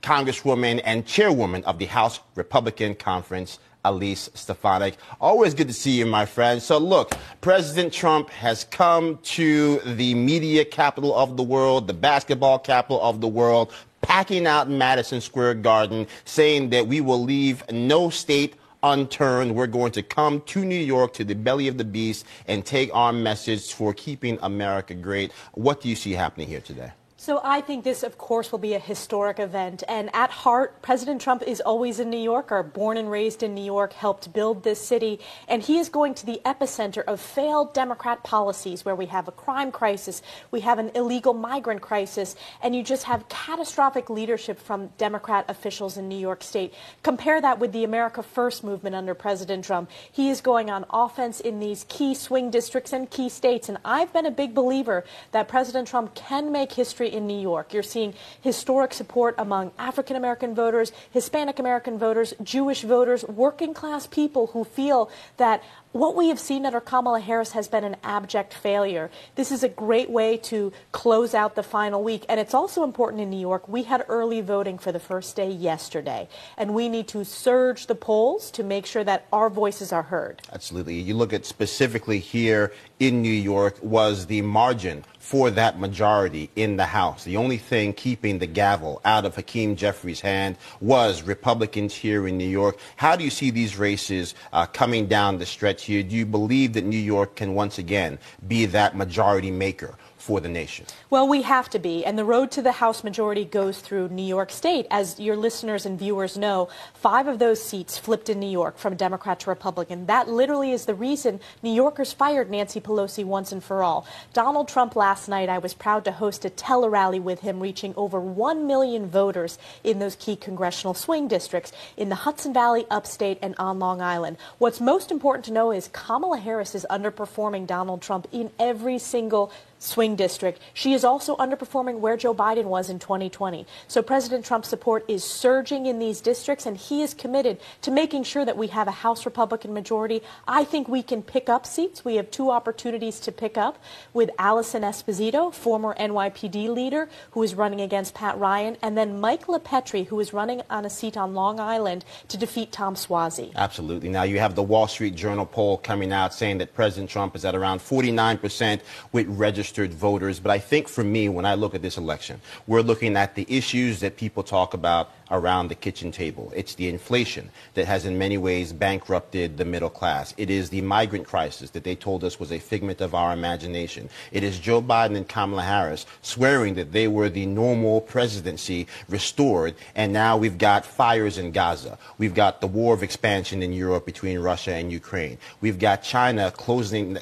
Congresswoman and Chairwoman of the House Republican Conference, Elise Stefanik. Always good to see you, my friend. So look, President Trump has come to the media capital of the world, the basketball capital of the world, packing out Madison Square Garden, saying that we will leave no state unturned. We're going to come to New York, to the belly of the beast, and take our message for keeping America great. What do you see happening here today? So I think this, of course, will be a historic event. And at heart, President Trump is always a New Yorker, born and raised in New York, helped build this city. And he is going to the epicenter of failed Democrat policies, where we have a crime crisis, we have an illegal migrant crisis, and you just have catastrophic leadership from Democrat officials in New York State. Compare that with the America First movement under President Trump. He is going on offense in these key swing districts and key states. And I've been a big believer that President Trump can make history in New York. You're seeing historic support among African-American voters, Hispanic-American voters, Jewish voters, working-class people who feel that what we have seen under Kamala Harris has been an abject failure. This is a great way to close out the final week. And it's also important in New York. We had early voting for the first day yesterday, and we need to surge the polls to make sure that our voices are heard. Absolutely. You look at specifically here in New York was the margin for that majority in the House. The only thing keeping the gavel out of Hakeem Jeffries' hand was Republicans here in New York. How do you see these races coming down the stretch here? Do you believe that New York can once again be that majority maker for the nation? Well, we have to be, and the road to the House majority goes through New York State. As your listeners and viewers know, 5 of those seats flipped in New York from Democrat to Republican. That literally is the reason New Yorkers fired Nancy Pelosi once and for all. Donald Trump last night, I was proud to host a tele-rally with him, reaching over 1 million voters in those key congressional swing districts in the Hudson Valley, upstate, and on Long Island. What's most important to know is Kamala Harris is underperforming Donald Trump in every single swing district. She is also underperforming where Joe Biden was in 2020. So President Trump's support is surging in these districts, and he is committed to making sure that we have a House Republican majority. I think we can pick up seats. We have 2 opportunities to pick up with Allison Esposito, former NYPD leader, who is running against Pat Ryan, and then Mike LaPetri, who is running on a seat on Long Island to defeat Tom Suozzi. Absolutely. Now you have the Wall Street Journal poll coming out saying that President Trump is at around 49% with registered voters. But I think for me, when I look at this election, we're looking at the issues that people talk about around the kitchen table. It's the inflation that has in many ways bankrupted the middle class. It is the migrant crisis that they told us was a figment of our imagination. It is Joe Biden and Kamala Harris swearing that they were the normal presidency restored, and now we've got fires in Gaza. We've got the war of expansion in Europe between Russia and Ukraine. We've got China tightening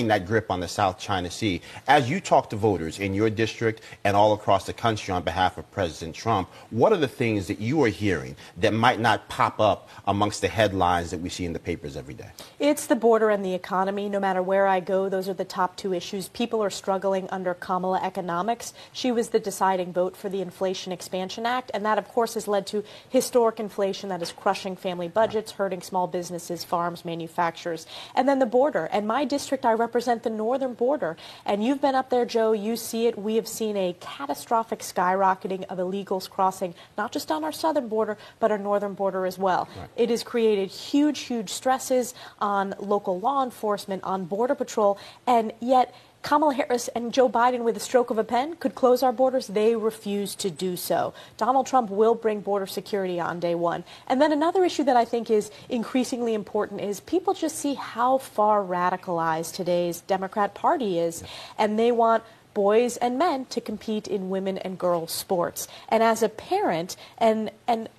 that grip on the South China Sea. As you talk to voters in your district and all across the country on behalf of President Trump, what are the things that you are hearing that might not pop up amongst the headlines that we see in the papers every day? It's the border and the economy. No matter where I go, those are the top 2 issues. People are struggling under Kamala economics. She was the deciding vote for the Inflation Expansion Act, and that, of course, has led to historic inflation that is crushing family budgets, hurting small businesses, farms, manufacturers. And then the border. And my district, I represent the northern border. And you've been up there, Joe. You see it. We have seen a catastrophic skyrocketing of illegals crossing not just on our southern border, but our northern border as well. Right. It has created huge, huge stresses on local law enforcement, on Border Patrol, and yet Kamala Harris and Joe Biden, with a stroke of a pen, could close our borders. They refuse to do so. Donald Trump will bring border security on day 1. And then another issue that I think is increasingly important is people just see how far radicalized today's Democrat Party is, and they want boys and men to compete in women and girls sports. And as a parent, and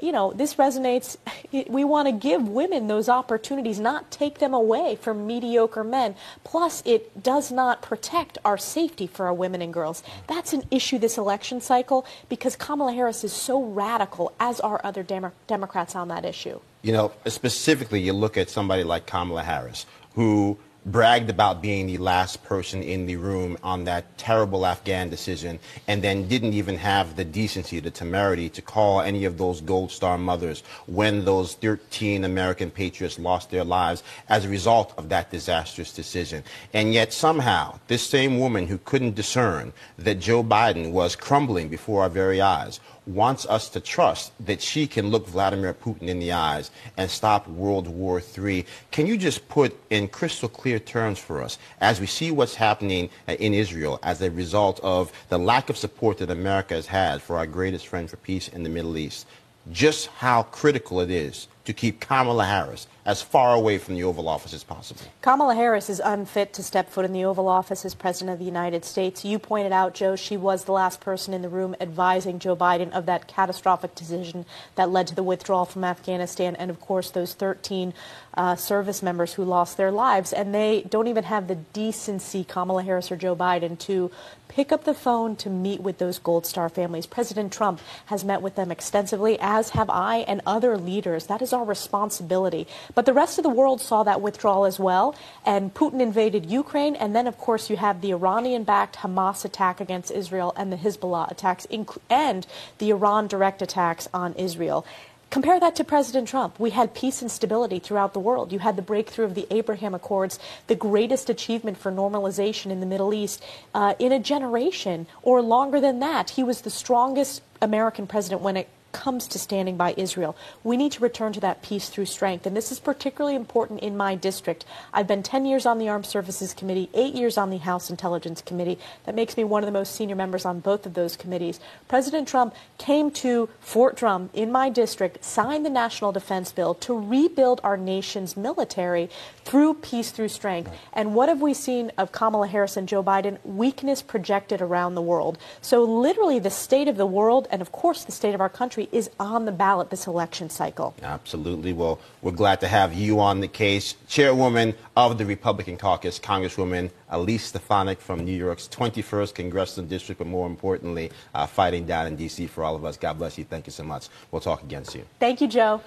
you know, this resonates, we want to give women those opportunities, not take them away from mediocre men. Plus, it does not protect our safety for our women and girls. That's an issue this election cycle because Kamala Harris is so radical, as are other Democrats on that issue. You know, specifically, you look at somebody like Kamala Harris, who bragged about being the last person in the room on that terrible Afghan decision, and then didn't even have the decency, the temerity to call any of those Gold Star mothers when those 13 American patriots lost their lives as a result of that disastrous decision. And yet somehow this same woman who couldn't discern that Joe Biden was crumbling before our very eyes wants us to trust that she can look Vladimir Putin in the eyes and stop World War III. Can you just put in crystal clear terms for us, as we see what's happening in Israel as a result of the lack of support that America has had for our greatest friend for peace in the Middle East, just how critical it is to keep Kamala Harris as far away from the Oval Office as possible? Kamala Harris is unfit to step foot in the Oval Office as President of the United States. You pointed out, Joe, she was the last person in the room advising Joe Biden of that catastrophic decision that led to the withdrawal from Afghanistan and, of course, those 13 service members who lost their lives. And they don't even have the decency, Kamala Harris or Joe Biden, to pick up the phone to meet with those Gold Star families. President Trump has met with them extensively, as have I and other leaders. That is our responsibility. But the rest of the world saw that withdrawal as well, and Putin invaded Ukraine, and then, of course, you have the Iranian-backed Hamas attack against Israel and the Hezbollah attacks, and the Iran direct attacks on Israel. Compare that to President Trump. We had peace and stability throughout the world. You had the breakthrough of the Abraham Accords, the greatest achievement for normalization in the Middle East in a generation or longer than that. He was the strongest American president when it comes to standing by Israel. We need to return to that peace through strength, and this is particularly important in my district. I've been 10 years on the Armed Services Committee, 8 years on the House Intelligence Committee. That makes me one of the most senior members on both of those committees. President Trump came to Fort Drum in my district, signed the National Defense Bill to rebuild our nation's military through peace through strength. And what have we seen of Kamala Harris and Joe Biden? Weakness projected around the world. So literally the state of the world, and of course the state of our country, is on the ballot this election cycle. Absolutely. Well, we're glad to have you on the case. Chairwoman of the Republican caucus, Congresswoman Elise Stefanik from New York's 21st Congressional District, but more importantly, fighting down in D.C. for all of us. God bless you. Thank you so much. We'll talk again soon. Thank you, Joe.